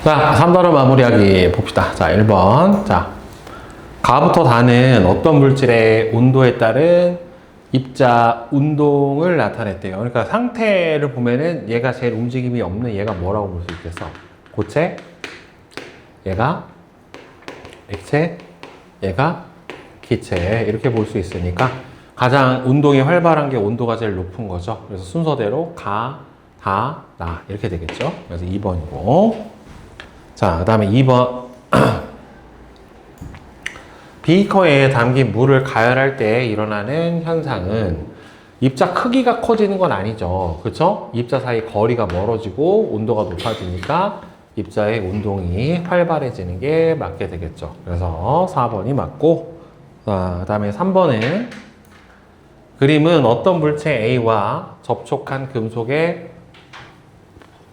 자, 3단원 마무리하기 봅시다. 자, 1번. 자, 가부터 다는 어떤 물질의 온도에 따른 입자 운동을 나타냈대요. 그러니까 상태를 보면은 얘가 제일 움직임이 없는 얘가 뭐라고 볼 수 있겠어? 고체, 얘가 액체, 얘가 기체, 이렇게 볼 수 있으니까 가장 운동이 활발한 게 온도가 제일 높은 거죠. 그래서 순서대로 가, 다, 나 이렇게 되겠죠. 그래서 2번이고. 자, 그 다음에 2번. 비커에 담긴 물을 가열할 때 일어나는 현상은 입자 크기가 커지는 건 아니죠. 그렇죠? 입자 사이 거리가 멀어지고 온도가 높아지니까 입자의 운동이 활발해지는 게 맞게 되겠죠. 그래서 4번이 맞고, 그 다음에 3번은 그림은 어떤 물체 A와 접촉한 금속의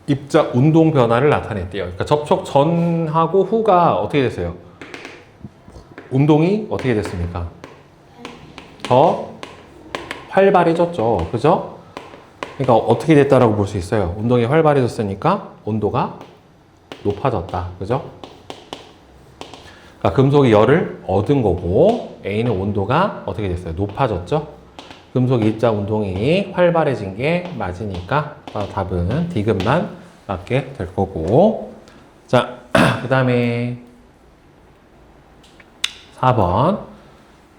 입자 운동 변화를 나타냈대요. 그러니까 접촉 전하고 후가 어떻게 됐어요? 운동이 어떻게 됐습니까? 더 활발해졌죠. 그죠? 그러니까 어떻게 됐다라고 볼 수 있어요? 운동이 활발해졌으니까 온도가 높아졌다. 그죠? 그러니까 금속이 열을 얻은 거고 A는 온도가 어떻게 됐어요? 높아졌죠? 금속 입자 운동이 활발해진 게 맞으니까 답은 D급만 맞게 될 거고. 자, 그 다음에 4번.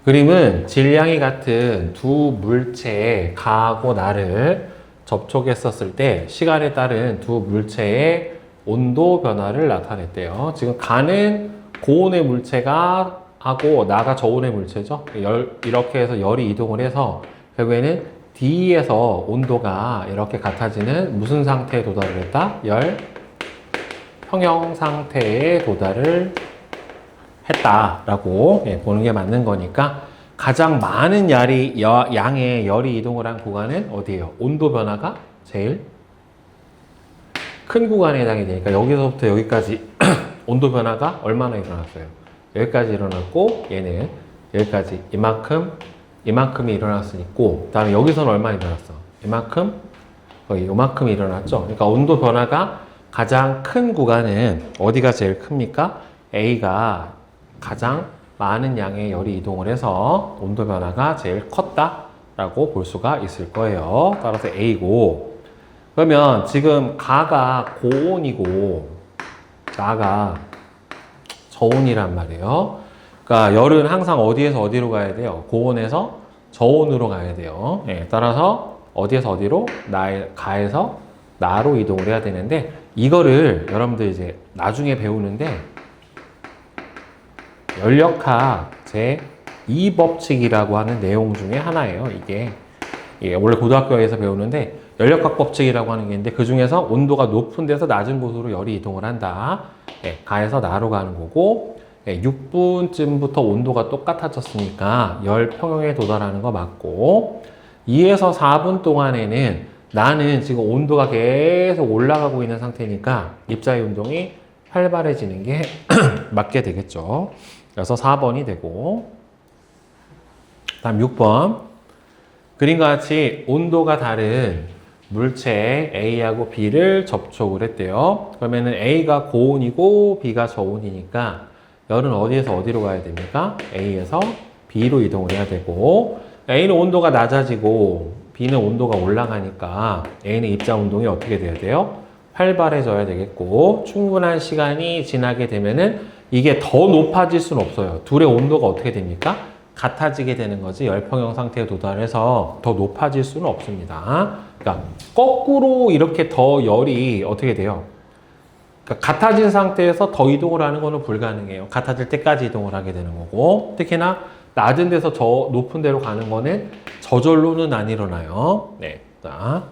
그림은 질량이 같은 두 물체의 가하고 나를 접촉했었을 때 시간에 따른 두 물체의 온도 변화를 나타냈대요. 지금 가는 고온의 물체가 하고 나가 저온의 물체죠. 이렇게 해서 열이 이동을 해서 결국에는 D에서 온도가 이렇게 같아지는 무슨 상태에 도달을 했다? 열 평형 상태에 도달을 했다라고 보는 게 맞는 거니까 가장 많은 양의 열이 이동을 한 구간은 어디예요? 온도 변화가 제일 큰 구간에 해당이 되니까 여기서부터 여기까지 온도 변화가 얼마나 일어났어요? 여기까지 일어났고 얘는 여기까지 이만큼이 일어났으니까 다음에 여기서는 얼마 일어났어? 이만큼 거의 요만큼이 일어났죠. 그러니까 온도 변화가 가장 큰 구간은 어디가 제일 큽니까? A가 가장 많은 양의 열이 이동을 해서 온도 변화가 제일 컸다라고 볼 수가 있을 거예요. 따라서 A고. 그러면 지금 가가 고온이고 나가 저온이란 말이에요. 그러니까 열은 항상 어디에서 어디로 가야 돼요? 고온에서 저온으로 가야 돼요. 따라서 어디에서 어디로? 가에서 나로 이동을 해야 되는데 이거를 여러분들 이제 나중에 배우는데 연력학 제2법칙이라고 하는 내용 중에 하나예요. 이게 원래 고등학교에서 배우는데 연력학 법칙이라고 하는 게 있는데 그 중에서 온도가 높은 데서 낮은 곳으로 열이 이동을 한다. 가에서 나로 가는 거고 6분쯤부터 온도가 똑같아졌으니까 열 평형에 도달하는 거 맞고 2에서 4분 동안에는 나는 지금 온도가 계속 올라가고 있는 상태니까 입자의 운동이 활발해지는 게 맞게 되겠죠. 그래서 4번이 되고 다음 6번 그림과 같이 온도가 다른 물체 A하고 B를 접촉을 했대요. 그러면은 A가 고온이고 B가 저온이니까 열은 어디에서 어디로 가야 됩니까? A에서 B로 이동을 해야 되고 A는 온도가 낮아지고 B는 온도가 올라가니까 A는 입자 운동이 어떻게 돼야 돼요? 활발해져야 되겠고 충분한 시간이 지나게 되면은 이게 더 높아질 수는 없어요. 둘의 온도가 어떻게 됩니까? 같아지게 되는 거지 열평형 상태에 도달해서 더 높아질 수는 없습니다. 그러니까 거꾸로 이렇게 더 열이 어떻게 돼요? 그러니까 같아진 상태에서 더 이동을 하는 거는 불가능해요. 같아질 때까지 이동을 하게 되는 거고 특히나 낮은 데서 저 높은 데로 가는 거는 저절로는 안 일어나요. 네. 자,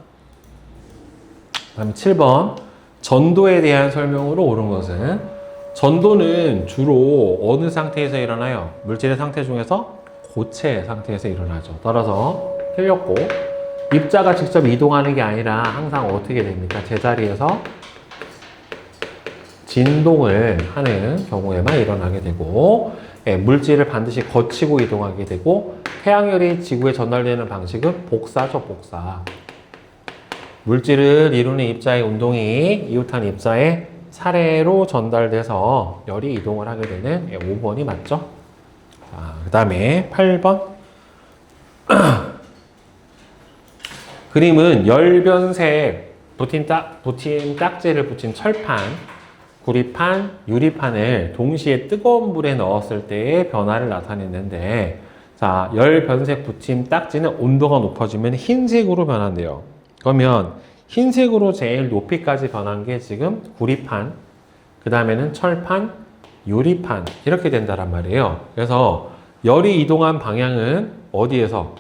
다음 7번 전도에 대한 설명으로 옳은 것은 전도는 주로 어느 상태에서 일어나요? 물질의 상태 중에서 고체 상태에서 일어나죠. 따라서 틀렸고 입자가 직접 이동하는 게 아니라 항상 어떻게 됩니까? 제자리에서 진동을 하는 경우에만 일어나게 되고 물질을 반드시 거치고 이동하게 되고 태양열이 지구에 전달되는 방식은 복사죠. 복사. 물질을 이루는 입자의 운동이 이웃한 입자의 사례로 전달돼서 열이 이동을 하게 되는 5번이 맞죠? 자, 그 다음에 8번. 그림은 열변색 부틴 딱지를 붙인 철판, 구리판, 유리판을 동시에 뜨거운 물에 넣었을 때의 변화를 나타냈는데, 자, 열변색 붙임 딱지는 온도가 높아지면 흰색으로 변한대요. 그러면 흰색으로 제일 높이까지 변한 게 지금 구리판, 그 다음에는 철판, 유리판 이렇게 된다란 말이에요. 그래서 열이 이동한 방향은 어디에서?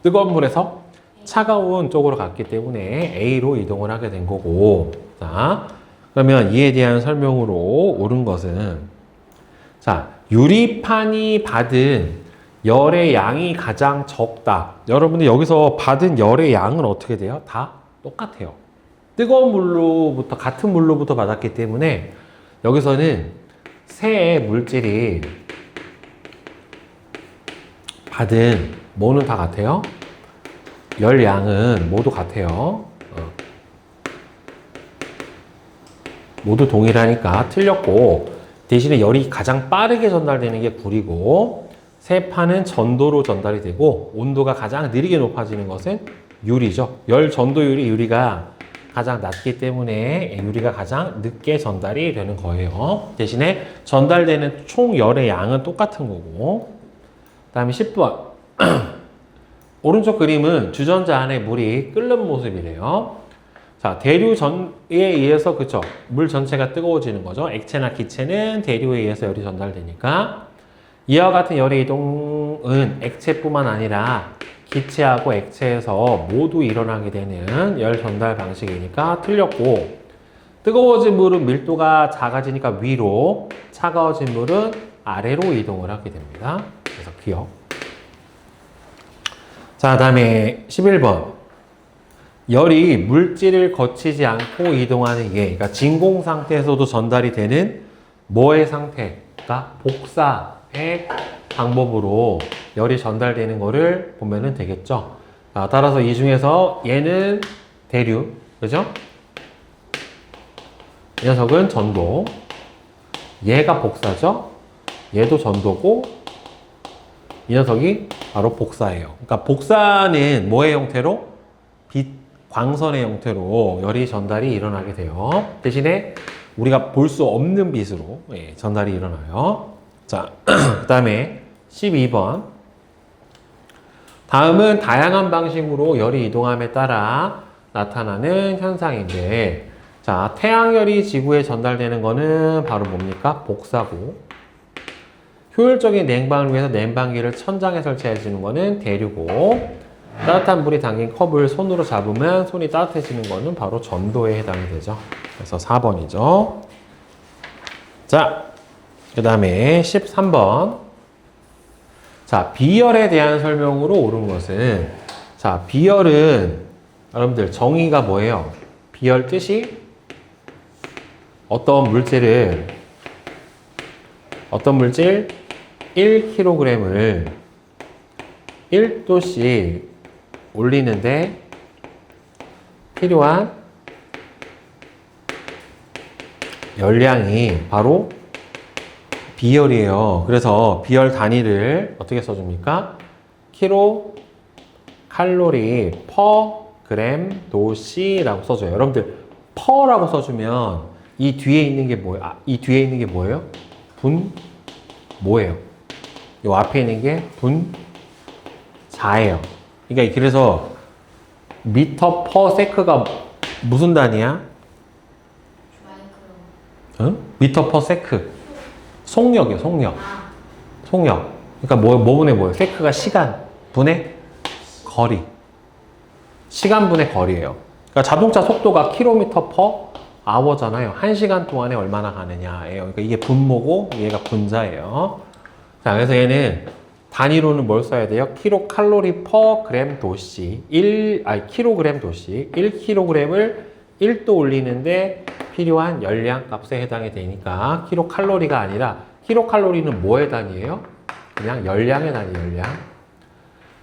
뜨거운 물에서 차가운 쪽으로 갔기 때문에 A로 이동을 하게 된 거고, 자, 그러면 이에 대한 설명으로 옳은 것은, 자, 유리판이 받은 열의 양이 가장 적다. 여러분들 여기서 받은 열의 양은 어떻게 돼요? 다 똑같아요. 뜨거운 물로부터, 같은 물로부터 받았기 때문에 여기서는 새 물질이 받은 뭐는 다 같아요? 열양은 모두 같아요. 모두 동일하니까 틀렸고, 대신에 열이 가장 빠르게 전달되는 게 구리고, 새 판은 전도로 전달이 되고, 온도가 가장 느리게 높아지는 것은 유리죠. 열 전도율이 유리가 가장 낮기 때문에 유리가 가장 늦게 전달이 되는 거예요. 대신에 전달되는 총 열의 양은 똑같은 거고. 그 다음에 10번. 오른쪽 그림은 주전자 안에 물이 끓는 모습이래요. 자, 대류전에 의해서, 그쵸? 물 전체가 뜨거워지는 거죠. 액체나 기체는 대류에 의해서 열이 전달되니까. 이와 같은 열의 이동은 액체뿐만 아니라 기체하고 액체에서 모두 일어나게 되는 열 전달 방식이니까 틀렸고, 뜨거워진 물은 밀도가 작아지니까 위로, 차가워진 물은 아래로 이동을 하게 됩니다. 그래서 기억. 자, 다음에 11번. 열이 물질을 거치지 않고 이동하는 게, 그러니까 진공 상태에서도 전달이 되는 뭐의 상태가 복사의 방법으로 열이 전달되는 거를 보면은 되겠죠. 따라서 이 중에서 얘는 대류, 그죠? 이 녀석은 전도, 얘가 복사죠? 얘도 전도고, 이 녀석이 바로 복사예요. 그러니까 복사는 뭐의 형태로? 빛, 광선의 형태로 열이 전달이 일어나게 돼요. 대신에 우리가 볼 수 없는 빛으로 전달이 일어나요. 자, 그 다음에 12번. 다음은 다양한 방식으로 열이 이동함에 따라 나타나는 현상인데, 자, 태양열이 지구에 전달되는 거는 바로 뭡니까? 복사고, 효율적인 냉방을 위해서 냉방기를 천장에 설치해 주는 거는 대류고, 따뜻한 물이 담긴 컵을 손으로 잡으면 손이 따뜻해지는 거는 바로 전도에 해당이 되죠. 그래서 4번이죠. 자, 그 다음에 13번. 자, 비열에 대한 설명으로 옳은 것은, 자, 비열은 여러분들 정의가 뭐예요? 비열 뜻이 어떤 물질 1kg을 1도씩 올리는데 필요한 열량이 바로 비열이에요. 그래서 비열 단위를 어떻게 써줍니까? 킬로 칼로리 퍼 그램 도시라고 써줘요. 여러분들 퍼라고 써주면 이 뒤에 있는 게 뭐예요? 이 뒤에 있는 게 뭐예요? 분 뭐예요? 요 앞에 있는 게 분자예요. 그러니까 그래서 미터 퍼 세크가 무슨 단위야? 응? 미터 퍼 세크. 속력이요, 속력. 속력. 그러니까 뭐 분의 뭐예요? 세크가 시간 분의 거리. 시간 분의 거리예요. 그러니까 자동차 속도가 킬로미터 퍼 아워잖아요. 1시간 동안에 얼마나 가느냐예요. 그러니까 이게 분모고 얘가 분자예요. 자, 그래서 얘는 단위로는 뭘 써야 돼요? 킬로 칼로리 퍼 그램 도시. 킬로그램 도시. 1kg을 1도 올리는데 필요한 열량 값에 해당이 되니까 킬로 칼로리가 아니라 킬로 칼로리는 뭐의 단위예요? 그냥 열량의 단위, 열량.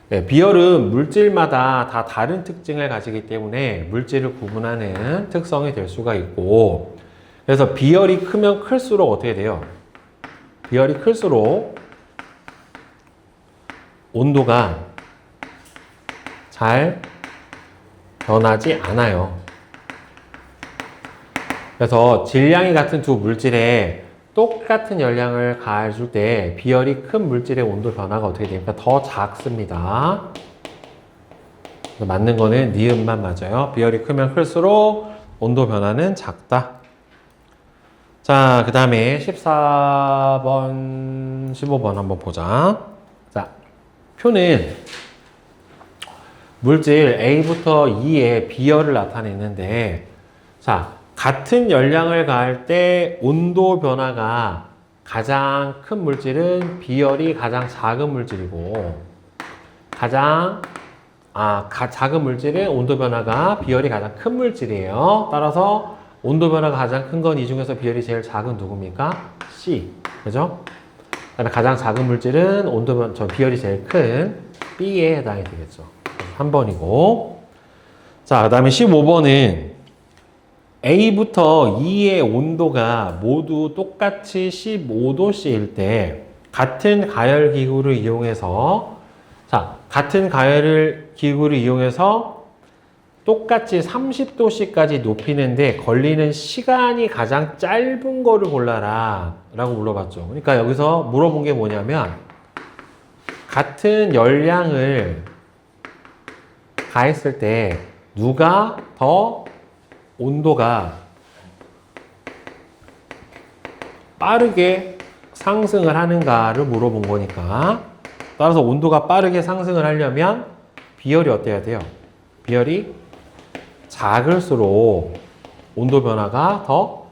네, 비열은 물질마다 다 다른 특징을 가지기 때문에 물질을 구분하는 특성이 될 수가 있고, 그래서 비열이 크면 클수록 어떻게 돼요? 비열이 클수록 온도가 잘 변하지 않아요. 그래서 질량이 같은 두 물질에 똑같은 열량을 가해줄 때 비열이 큰 물질의 온도 변화가 어떻게 됩니까? 더 작습니다. 맞는 거는 니은만 맞아요. 비열이 크면 클수록 온도 변화는 작다. 자, 그 다음에 14번, 15번 한번 보자. 자, 표는 물질 A부터 E의 비열을 나타내는데, 자, 같은 열량을 가할 때 온도 변화가 가장 큰 물질은 비열이 가장 작은 물질이고, 작은 물질은 온도 변화가 비열이 가장 큰 물질이에요. 따라서 온도 변화가 가장 큰 건 이 중에서 비열이 제일 작은 누굽니까? C. 그죠? 그다음에 가장 작은 물질은 비열이 제일 큰 B에 해당이 되겠죠. 3번이고. 자, 그 다음에 15번은 A부터 E의 온도가 모두 똑같이 15도씨일 때 같은 가열 기구를 이용해서 똑같이 30도씨까지 높이는데 걸리는 시간이 가장 짧은 거를 골라라 라고 물어봤죠. 그러니까 여기서 물어본 게 뭐냐면 같은 열량을 가했을 때 누가 더 온도가 빠르게 상승을 하는가를 물어본 거니까, 따라서 온도가 빠르게 상승을 하려면 비열이 어때야 돼요? 비열이 작을수록 온도 변화가 더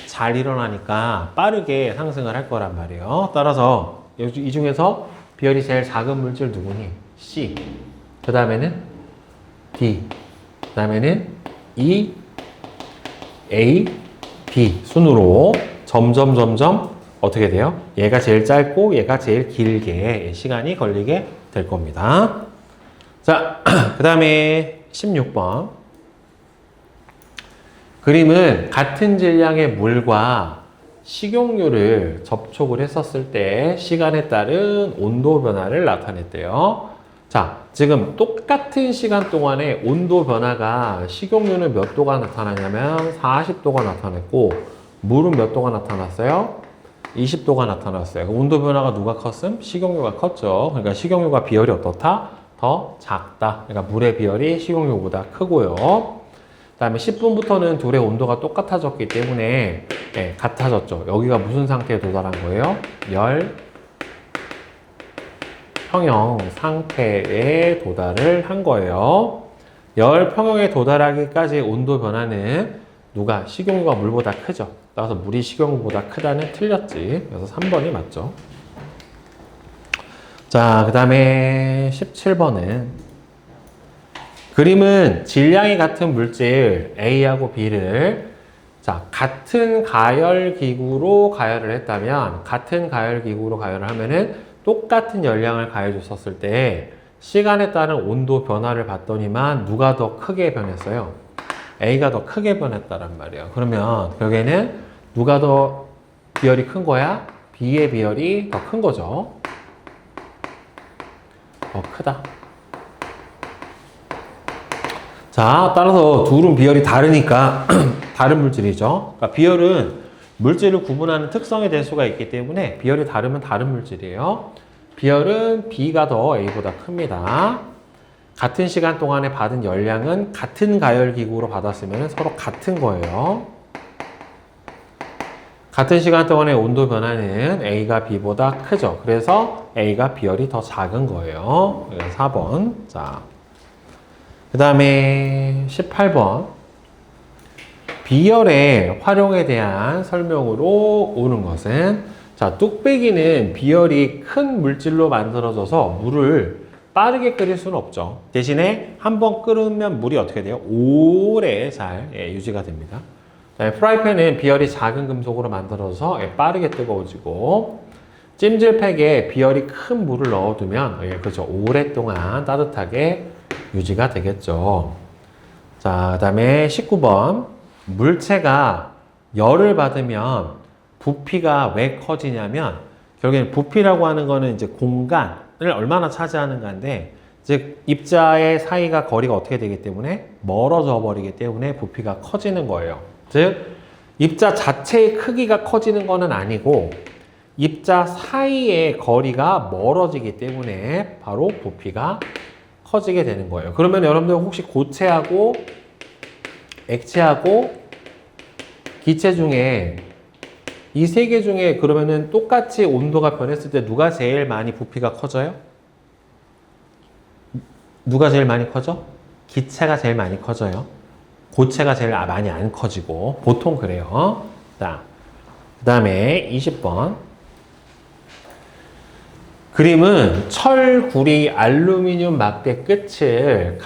잘 일어나니까 빠르게 상승을 할 거란 말이에요. 따라서 이 중에서 비열이 제일 작은 물질 누구니? C. 그 다음에는 D. 그 다음에는 E, A, B 순으로 점점 어떻게 돼요? 얘가 제일 짧고 얘가 제일 길게 시간이 걸리게 될 겁니다. 자, 그 다음에 16번. 그림은 같은 질량의 물과 식용유를 접촉을 했었을 때 시간에 따른 온도 변화를 나타냈대요. 자, 지금 똑같은 시간 동안에 온도 변화가 식용유는 몇 도가 나타나냐면 40도가 나타났고 물은 몇 도가 나타났어요? 20도가 나타났어요. 온도 변화가 누가 컸음? 식용유가 컸죠. 그러니까 식용유가 비열이 어떻다? 더 작다. 그러니까 물의 비열이 식용유보다 크고요. 그 다음에 10분부터는 둘의 온도가 똑같아졌기 때문에 같아졌죠. 여기가 무슨 상태에 도달한 거예요? 열 평형 상태에 도달을 한 거예요. 열 평형에 도달하기까지 온도 변화는 누가? 식용유가 물보다 크죠. 따라서 물이 식용유보다 크다는 틀렸지. 그래서 3번이 맞죠. 자, 그 다음에 17번은 그림은 질량이 같은 물질 A하고 B를 같은 가열 기구로 가열을 했다면 하면은 똑같은 열량을 가해 줬었을 때 시간에 따른 온도 변화를 봤더니만 누가 더 크게 변했어요? A가 더 크게 변했다란 말이에요. 그러면 결국에는 누가 더 비열이 큰 거야? B의 비열이 더 큰 거죠. 더 크다. 자, 따라서 둘은 비열이 다르니까 다른 물질이죠. 그러니까 비열은 물질을 구분하는 특성이 될 수가 있기 때문에 비열이 다르면 다른 물질이에요. 비열은 B가 더 A보다 큽니다. 같은 시간 동안에 받은 열량은 같은 가열기구로 받았으면 서로 같은 거예요. 같은 시간 동안의 온도 변화는 A가 B보다 크죠. 그래서 A가 비열이 더 작은 거예요. 4번. 자, 그 다음에 18번. 비열의 활용에 대한 설명으로 오는 것은, 자, 뚝배기는 비열이 큰 물질로 만들어져서 물을 빠르게 끓일 수는 없죠. 대신에 한번 끓으면 물이 어떻게 돼요? 오래 잘 유지가 됩니다. 프라이팬은 비열이 작은 금속으로 만들어져서 빠르게 뜨거워지고, 찜질팩에 비열이 큰 물을 넣어두면 그렇죠, 오랫동안 따뜻하게 유지가 되겠죠. 자, 그 다음에 19번. 물체가 열을 받으면 부피가 왜 커지냐면 결국엔 부피라고 하는 거는 이제 공간을 얼마나 차지하는가인데 즉 입자의 사이가 거리가 어떻게 되기 때문에 멀어져 버리기 때문에 부피가 커지는 거예요. 즉 입자 자체의 크기가 커지는 거는 아니고 입자 사이의 거리가 멀어지기 때문에 바로 부피가 커지게 되는 거예요. 그러면 여러분들 혹시 고체하고 액체하고 기체 중에 이 세 개 중에 그러면은 똑같이 온도가 변했을 때 누가 제일 많이 부피가 커져요? 누가 제일 많이 커져? 기체가 제일 많이 커져요. 고체가 제일 많이 안 커지고 보통 그래요. 자, 그 다음에 20번 그림은 철, 구리, 알루미늄 막대 끝을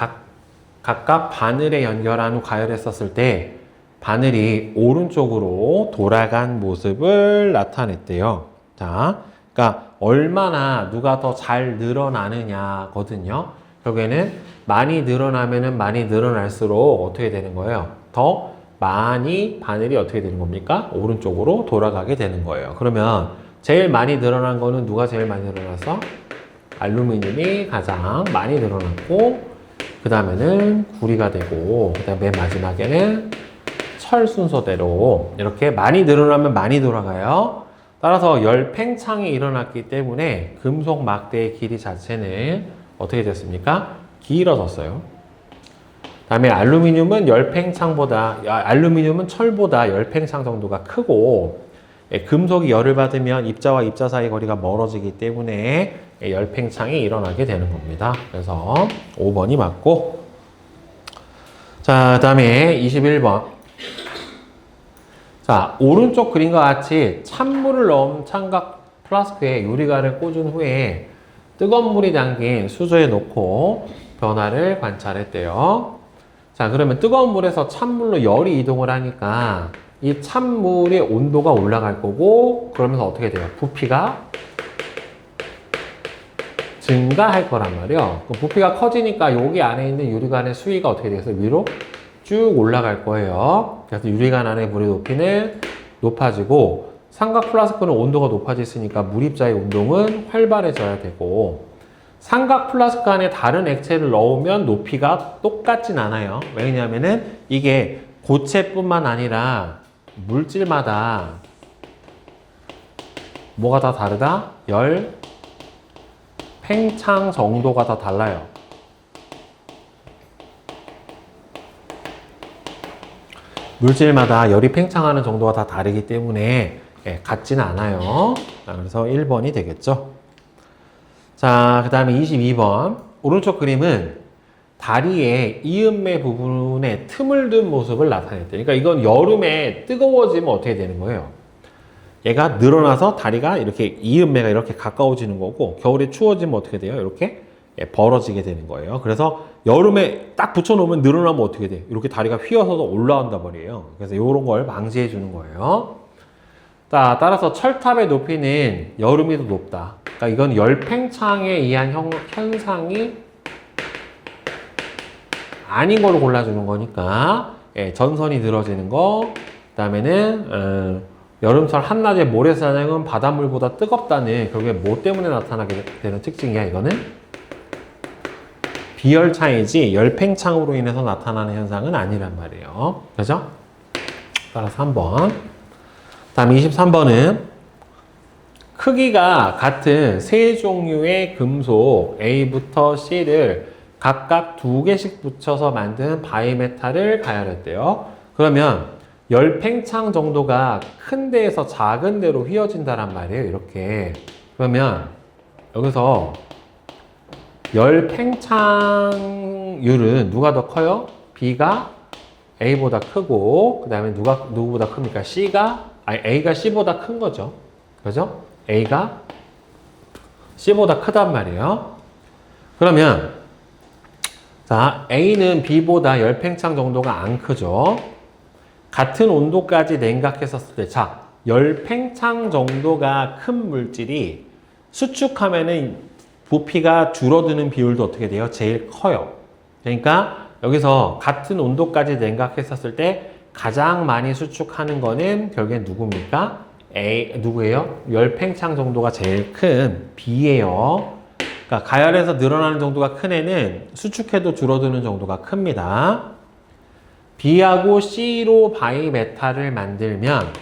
각각 바늘에 연결한 후 가열했었을 때 바늘이 오른쪽으로 돌아간 모습을 나타냈대요. 자, 그러니까 얼마나 누가 더 잘 늘어나느냐거든요. 결국에는 많이 늘어나면은 많이 늘어날수록 어떻게 되는 거예요? 더 많이 바늘이 어떻게 되는 겁니까? 오른쪽으로 돌아가게 되는 거예요. 그러면 제일 많이 늘어난 거는 누가 제일 많이 늘어나서? 알루미늄이 가장 많이 늘어났고 그 다음에는 구리가 되고 그 다음에 맨 마지막에는 철 순서대로 이렇게 많이 늘어나면 많이 돌아가요. 따라서 열 팽창이 일어났기 때문에 금속 막대의 길이 자체는 어떻게 됐습니까? 길어졌어요. 다음에 알루미늄은 알루미늄은 철보다 열 팽창 정도가 크고 금속이 열을 받으면 입자와 입자 사이 거리가 멀어지기 때문에 열 팽창이 일어나게 되는 겁니다. 그래서 5번이 맞고 자, 그 다음에 21번 자, 오른쪽 그림과 같이 찬물을 넣은 창각 플라스크에 유리관을 꽂은 후에 뜨거운 물이 담긴 수조에 넣고 변화를 관찰했대요. 자, 그러면 뜨거운 물에서 찬물로 열이 이동을 하니까 이 찬물의 온도가 올라갈 거고 그러면서 어떻게 돼요? 부피가 증가할 거란 말이에요. 부피가 커지니까 여기 안에 있는 유리관의 수위가 어떻게 되겠어요? 위로 쭉 올라갈 거예요. 그래서 유리관 안의 물의 높이는 높아지고 삼각 플라스크는 온도가 높아졌으니까 물입자의 운동은 활발해져야 되고 삼각 플라스크 안에 다른 액체를 넣으면 높이가 똑같진 않아요. 왜냐하면은 이게 고체뿐만 아니라 물질마다 뭐가 다 다르다? 열 팽창 정도가 다 달라요. 물질마다 열이 팽창하는 정도가 다 다르기 때문에 같지는 않아요. 그래서 1번이 되겠죠. 자, 그 다음에 22번 오른쪽 그림은 다리의 이음매 부분에 틈을 둔 모습을 나타냈대요. 그러니까 이건 여름에 뜨거워지면 어떻게 되는 거예요? 얘가 늘어나서 다리가 이렇게 이음매가 이렇게 가까워지는 거고 겨울에 추워지면 어떻게 돼요? 이렇게 벌어지게 되는 거예요. 그래서 여름에 딱 붙여놓으면 늘어나면 어떻게 돼? 이렇게 다리가 휘어서도 올라온단 말이에요. 그래서 이런 걸 방지해 주는 거예요. 자, 따라서 철탑의 높이는 여름이 더 높다. 그러니까 이건 열팽창에 의한 현상이 아닌 걸로 골라주는 거니까 전선이 늘어지는 거. 그 다음에는 여름철 한낮의 모래사장은 바닷물보다 뜨겁다는 결국에 뭐 때문에 나타나게 되는 특징이야 이거는? 비열차이지 열팽창으로 인해서 나타나는 현상은 아니란 말이에요. 그죠? 따라서 3번. 다음 23번은 크기가 같은 세 종류의 금속 A부터 C를 각각 2개씩 붙여서 만든 바이메탈을 가열했대요. 그러면 열팽창 정도가 큰 데에서 작은 데로 휘어진다란 말이에요. 이렇게. 그러면 여기서 열팽창률은 누가 더 커요? B가 A보다 크고 그 다음에 누구보다 큽니까? A가 C보다 큰 거죠. 그죠? A가 C보다 크단 말이에요. 그러면 자, A는 B보다 열팽창 정도가 안 크죠. 같은 온도까지 냉각했었을 때, 자, 열팽창 정도가 큰 물질이 수축하면은 부피가 줄어드는 비율도 어떻게 돼요? 제일 커요. 그러니까 여기서 같은 온도까지 냉각했었을 때 가장 많이 수축하는 거는 결국엔 누굽니까? 누구예요? 열 팽창 정도가 제일 큰 B예요. 그러니까 가열해서 늘어나는 정도가 큰 애는 수축해도 줄어드는 정도가 큽니다. B하고 C로 바이메탈을 만들면,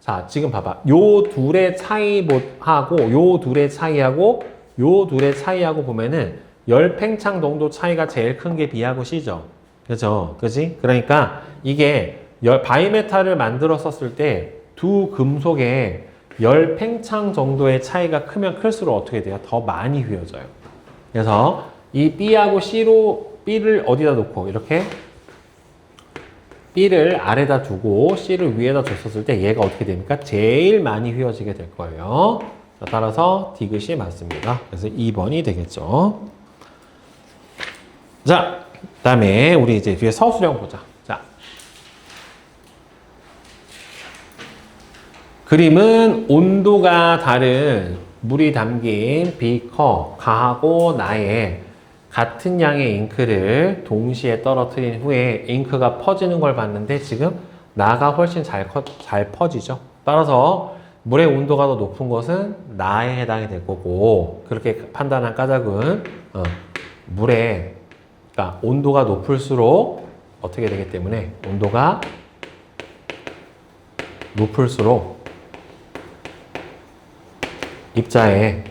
자, 지금 봐봐. 요 둘의 차이하고, 요 둘의 차이하고, 요 둘의 차이하고 보면은 열 팽창 정도 차이가 제일 큰 게 B하고 C죠. 그죠? 그지? 그러니까 이게 바이메탈을 만들었었을 때 두 금속의 열 팽창 정도의 차이가 크면 클수록 어떻게 돼요? 더 많이 휘어져요. 그래서 이 B하고 B를 어디다 놓고 이렇게 B를 아래다 두고 C를 위에다 줬었을 때 얘가 어떻게 됩니까? 제일 많이 휘어지게 될 거예요. 자, 따라서 디귿이 맞습니다. 그래서 2번이 되겠죠. 자, 그 다음에 우리 이제 뒤에 서술형 보자. 자, 그림은 온도가 다른 물이 담긴 비커, 가하고 나에 같은 양의 잉크를 동시에 떨어뜨린 후에 잉크가 퍼지는 걸 봤는데 지금 나가 훨씬 잘 퍼지죠. 따라서 물의 온도가 더 높은 것은 나에 해당이 될 거고, 그렇게 판단한 까닭은 그러니까 온도가 높을수록 어떻게 되기 때문에 온도가 높을수록 입자의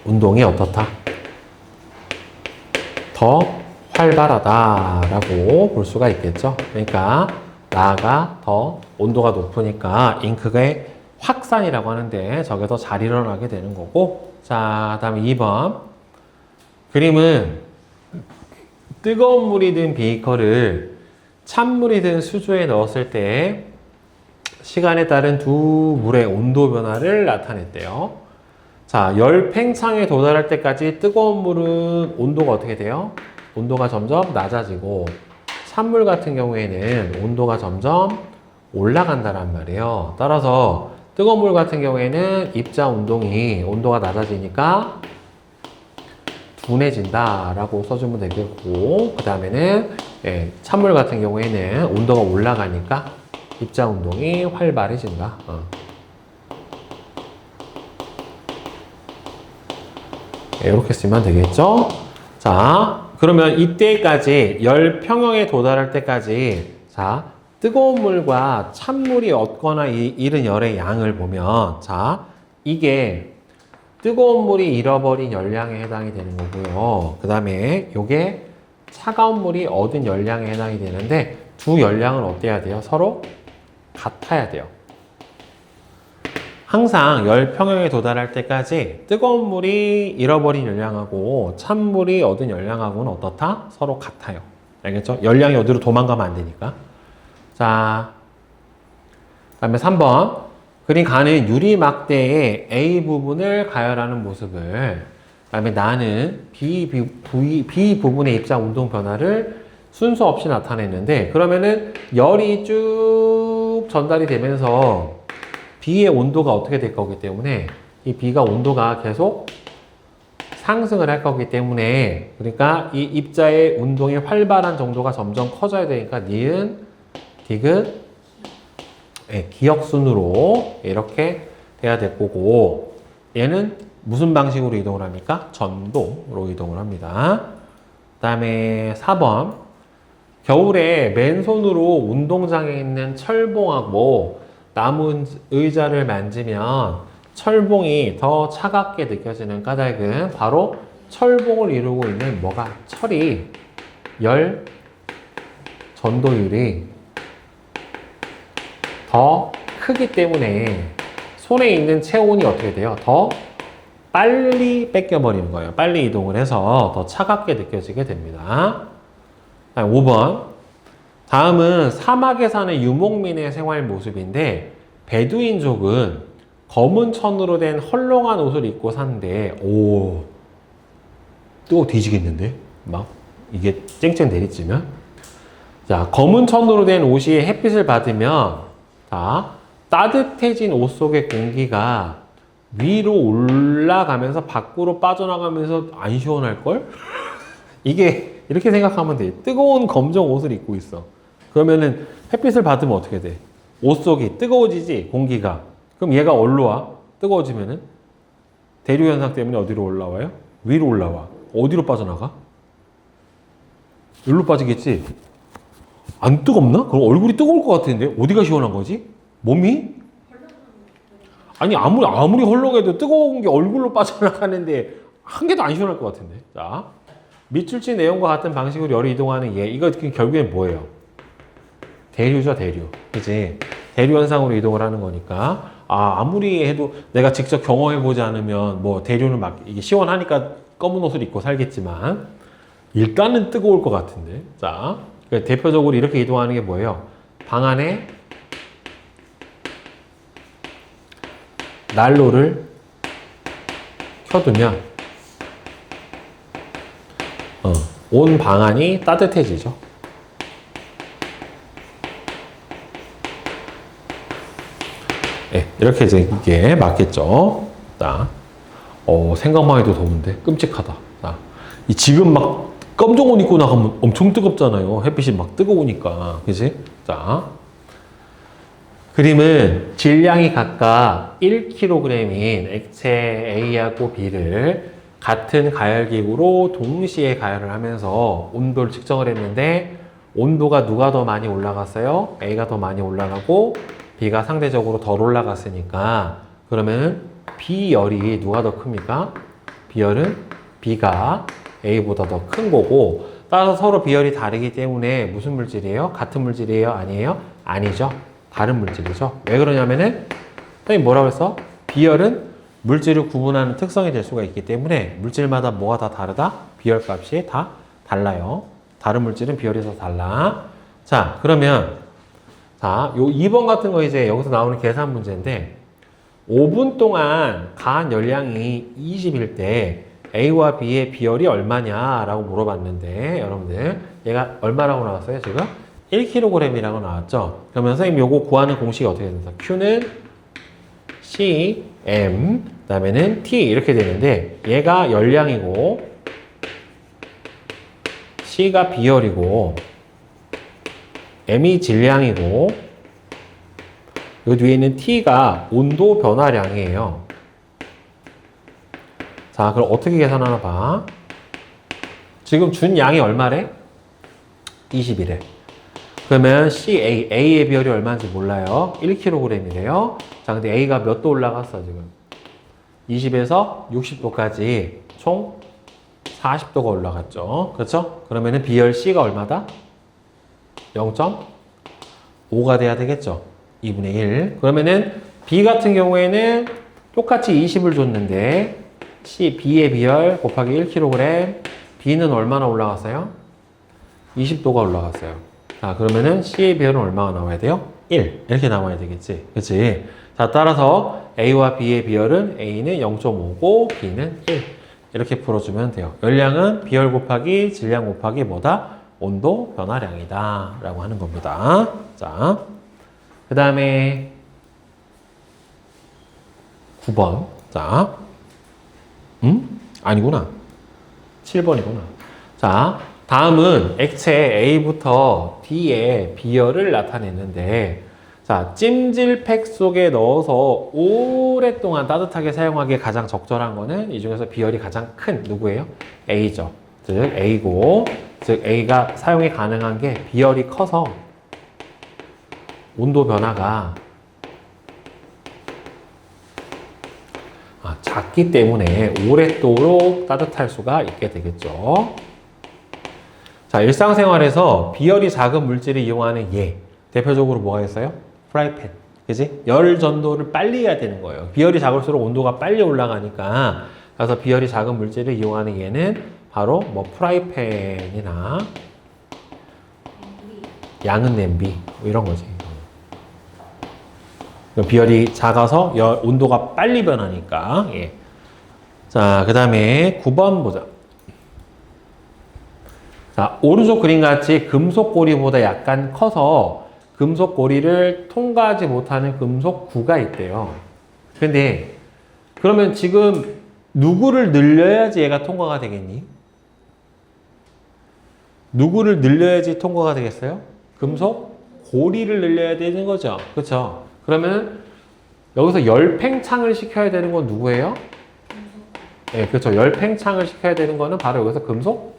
운동이 어떻다? 더 활발하다라고 볼 수가 있겠죠. 그러니까 나가 더 온도가 높으니까 잉크의 확산이라고 하는데 저게 더 잘 일어나게 되는 거고. 자, 다음에 2번. 그림은 뜨거운 물이 든 비커를 찬물이 든 수조에 넣었을 때 시간에 따른 두 물의 온도 변화를 나타냈대요. 자, 열 팽창에 도달할 때까지 뜨거운 물은 온도가 어떻게 돼요? 온도가 점점 낮아지고 찬물 같은 경우에는 온도가 점점 올라간다란 말이에요. 따라서 뜨거운 물 같은 경우에는 입자 운동이 온도가 낮아지니까 둔해진다라고 써주면 되겠고, 그 다음에는 찬물 같은 경우에는 온도가 올라가니까 입자 운동이 활발해진다. 이렇게 쓰면 되겠죠? 자, 그러면 이때까지 열 평형에 도달할 때까지, 자, 뜨거운 물과 찬물이 얻거나 잃은 열의 양을 보면, 자, 이게 뜨거운 물이 잃어버린 열량에 해당이 되는 거고요. 그 다음에 요게 차가운 물이 얻은 열량에 해당이 되는데, 두 열량은 어때야 돼요? 서로 같아야 돼요. 항상 열 평형에 도달할 때까지 뜨거운 물이 잃어버린 열량하고 찬물이 얻은 열량하고는 어떻다? 서로 같아요. 알겠죠? 열량이 어디로 도망가면 안 되니까. 자, 그 다음에 3번. 그림 가는 유리막대의 A 부분을 가열하는 모습을, 그 다음에 나는 B 부분의 입자 운동 변화를 순서 없이 나타냈는데, 그러면은 열이 쭉 전달이 되면서 B의 온도가 어떻게 될 거기 때문에 이 B가 온도가 계속 상승을 할 거기 때문에, 그러니까 이 입자의 운동이 활발한 정도가 점점 커져야 되니까 니은, 디귿, 기역순으로 이렇게 돼야 될 거고, 얘는 무슨 방식으로 이동을 합니까? 전도로 이동을 합니다. 그 다음에 4번. 겨울에 맨손으로 운동장에 있는 철봉하고 나무 의자를 만지면 철봉이 더 차갑게 느껴지는 까닭은 바로 철봉을 이루고 있는 뭐가? 철이 열 전도율이 더 크기 때문에 손에 있는 체온이 어떻게 돼요? 더 빨리 뺏겨버리는 거예요. 빨리 이동을 해서 더 차갑게 느껴지게 됩니다. 5번. 다음은 사막에 사는 유목민의 생활 모습인데, 베두인족은 검은 천으로 된 헐렁한 옷을 입고 사는데, 오, 뜨거워 뒤지겠는데? 막, 이게 쨍쨍 내리쬐면. 자, 검은 천으로 된 옷이 햇빛을 받으면, 자, 따뜻해진 옷 속의 공기가 위로 올라가면서 밖으로 빠져나가면서 안 시원할걸? 이게 이렇게 생각하면 돼. 뜨거운 검정 옷을 입고 있어. 그러면은 햇빛을 받으면 어떻게 돼? 옷 속이 뜨거워지지, 공기가. 그럼 얘가 어디로 와? 뜨거워지면은 대류 현상 때문에 어디로 올라와요? 위로 올라와. 어디로 빠져나가? 여기로 빠지겠지? 안 뜨겁나? 그럼 얼굴이 뜨거울 것 같은데 어디가 시원한 거지? 몸이? 아니 아무리 헐렁해도 뜨거운 게 얼굴로 빠져나가는데 한 개도 안 시원할 것 같은데. 자, 밑줄치 내용과 같은 방식으로 열이 이동하는 얘. 이거 결국엔 뭐예요? 대류죠, 대류. 그치? 대류 현상으로 이동을 하는 거니까. 아무리 해도 내가 직접 경험해보지 않으면 뭐 대류는 막 이게 시원하니까 검은 옷을 입고 살겠지만 일단은 뜨거울 것 같은데. 자, 대표적으로 이렇게 이동하는 게 뭐예요? 방 안에 난로를 켜두면 온 방안이 따뜻해지죠. 네, 이렇게 이제 이게 맞겠죠. 자, 생각만 해도 더운데 끔찍하다. 자, 지금 막 검정 옷 입고 나가면 엄청 뜨겁잖아요. 햇빛이 막 뜨거우니까, 그지? 자, 그림은 질량이 각각 1kg인 액체 A하고 B를 같은 가열기구로 동시에 가열을 하면서 온도를 측정을 했는데 온도가 누가 더 많이 올라갔어요? A가 더 많이 올라가고 B가 상대적으로 덜 올라갔으니까 그러면 B열이 누가 더 큽니까? B열은 B가 A보다 더 큰 거고 따라서 서로 B열이 다르기 때문에 무슨 물질이에요? 같은 물질이에요? 아니에요? 아니죠. 다른 물질이죠. 왜 그러냐면은 선생님 뭐라고 했어? B열은 물질을 구분하는 특성이 될 수가 있기 때문에 물질마다 뭐가 다 다르다? B열 값이 다 달라요. 다른 물질은 B열이 더 달라. 자, 그러면 자, 요 2번 같은 거 이제 여기서 나오는 계산 문제인데 5분 동안 가한 열량이 20일 때 A와 B의 비열이 얼마냐라고 물어봤는데 여러분들 얘가 얼마라고 나왔어요 지금? 1kg이라고 나왔죠? 그러면 선생님 요거 구하는 공식이 어떻게 됩니까? Q는 CM 그 다음에는 T 이렇게 되는데 얘가 열량이고 C가 비열이고 M이 질량이고 이 뒤에 있는 T가 온도 변화량이에요. 자, 그럼 어떻게 계산하나 봐. 지금 준 양이 얼마래? 20이래. 그러면 A의 비열이 얼마인지 몰라요. 1kg이래요. 자, 근데 A가 몇 도 올라갔어, 지금? 20에서 60도까지 총 40도가 올라갔죠. 그렇죠? 그러면은 비열 C가 얼마다? 0.5가 돼야 되겠죠. 2분의 1. 그러면은 B 같은 경우에는 똑같이 20을 줬는데 B의 비열 곱하기 1kg B는 얼마나 올라갔어요? 20도가 올라갔어요. 자, 그러면은 C의 비열은 얼마가 나와야 돼요? 1. 이렇게 나와야 되겠지. 그치? 자, 따라서 A와 B의 비열은 A는 0.5고 B는 1. 이렇게 풀어주면 돼요. 열량은 비열 곱하기 질량 곱하기 뭐다? 온도 변화량이다. 라고 하는 겁니다. 자, 그 다음에 9번. 자, 아니구나. 7번이구나. 자, 다음은 액체 A부터 D의 비열을 나타냈는데 자, 찜질팩 속에 넣어서 오랫동안 따뜻하게 사용하기에 가장 적절한 거는 이 중에서 비열이 가장 큰 누구예요? A죠. 즉 A고 즉 A가 사용이 가능한 게 비열이 커서 온도 변화가 작기 때문에 오랫도록 따뜻할 수가 있게 되겠죠. 자, 일상생활에서 비열이 작은 물질을 이용하는 예. 대표적으로 뭐가 있어요? 프라이팬. 그지? 열 전도를 빨리 해야 되는 거예요. 비열이 작을수록 온도가 빨리 올라가니까. 그래서 비열이 작은 물질을 이용하는 얘는 바로 뭐 프라이팬이나 양은 냄비 뭐 이런 거지. 비열이 작아서 온도가 빨리 변하니까. 예. 자, 그 다음에 9번 보자. 자, 오른쪽 그림같이 금속 고리보다 약간 커서 금속 고리를 통과하지 못하는 금속 구가 있대요. 근데 그러면 지금 누구를 늘려야지 얘가 통과가 되겠니? 누구를 늘려야지 통과가 되겠어요? 금속 고리를 늘려야 되는 거죠. 그렇죠? 그러면 여기서 열팽창을 시켜야 되는 건 누구예요? 네, 그렇죠. 열팽창을 시켜야 되는 거는 바로 여기서 금속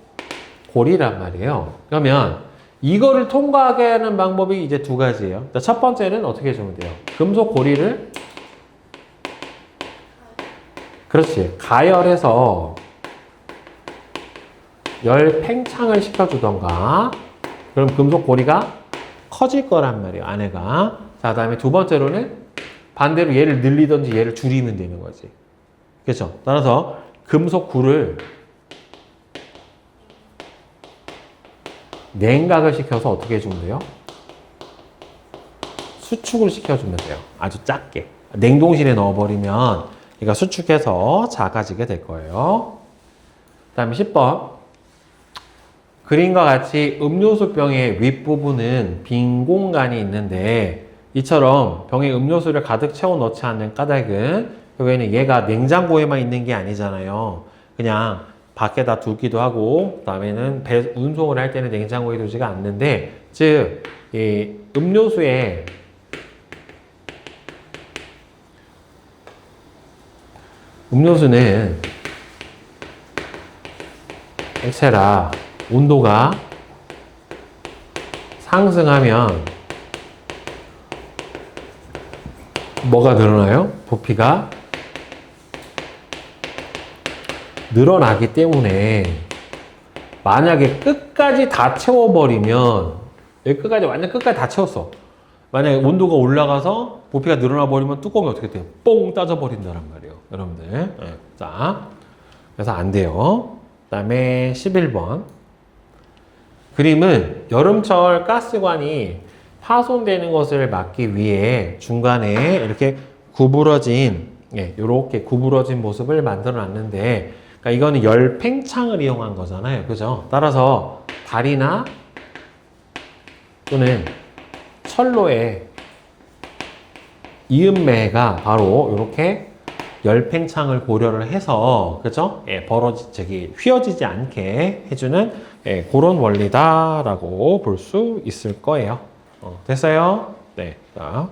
고리란 말이에요. 그러면 이거를 통과하게 하는 방법이 이제 두 가지예요. 첫 번째는 어떻게 해주면 돼요? 금속 고리를 그렇지. 가열해서 열팽창을 시켜주던가 그럼 금속 고리가 커질 거란 말이에요. 안에가. 자, 다음에 두 번째로는 반대로 얘를 늘리든지 얘를 줄이면 되는 거지. 그렇죠? 따라서 금속 굴을 냉각을 시켜서 어떻게 해주면 돼요? 수축을 시켜주면 돼요. 아주 작게. 냉동실에 넣어버리면 얘가 수축해서 작아지게 될 거예요. 그 다음에 10번. 그림과 같이 음료수 병의 윗부분은 빈 공간이 있는데 이처럼 병에 음료수를 가득 채워 넣지 않는 까닭은 여기에는 얘가 냉장고에만 있는 게 아니잖아요. 그냥 밖에다 두기도 하고 그 다음에는 운송을 할 때는 냉장고에 두지가 않는데 즉 이 음료수는 액체라 온도가 상승하면 뭐가 늘어나요? 부피가 늘어나기 때문에 만약에 끝까지 다 채워버리면 끝까지 완전 끝까지 다 채웠어. 만약에 온도가 올라가서 부피가 늘어나 버리면 뚜껑이 어떻게 돼요? 뽕 따져 버린다는 말이에요. 여러분들. 네. 자, 그래서 안 돼요. 그 다음에 11번. 그림은 여름철 가스관이 파손되는 것을 막기 위해 중간에 이렇게 구부러진, 이렇게 구부러진 모습을 만들어 놨는데, 그러니까 이거는 열팽창을 이용한 거잖아요. 그죠? 따라서 다리나 또는 철로의 이음매가 바로 이렇게 열팽창을 고려를 해서, 그죠? 휘어지지 않게 해주는 그런 원리다라고 볼 수 있을 거예요. 됐어요? 네. 자.